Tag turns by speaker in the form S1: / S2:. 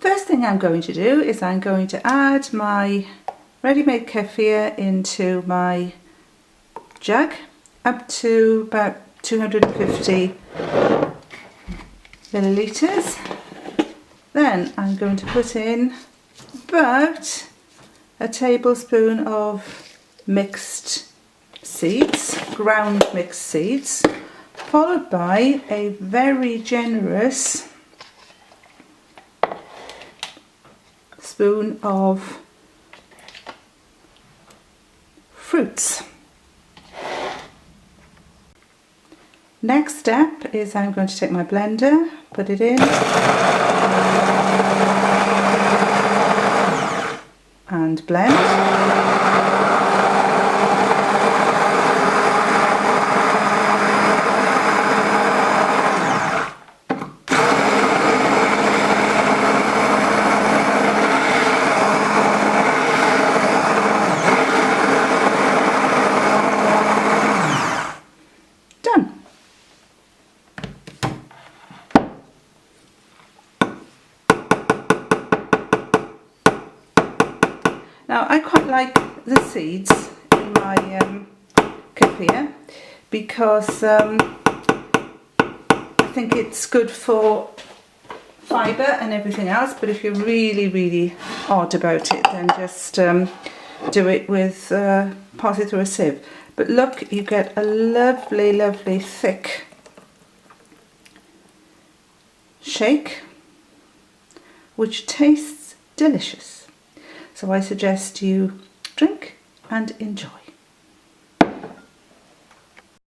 S1: First thing I'm going to do is I'm going to add my ready-made kefir into my jug up to about 250 millilitres. Then I'm going to put in about a tablespoon of mixed seeds, ground mixed seeds, followed by a very generous spoon of fruits. Next step is I'm going to take my blender, put it in, and blend. Done. Now I quite like the seeds in my kefir because I think it's good for fibre and everything else, but if you're really odd about it, then just do it with pass it through a sieve. But look, you get a lovely thick shake which tastes delicious. So I suggest you drink and enjoy.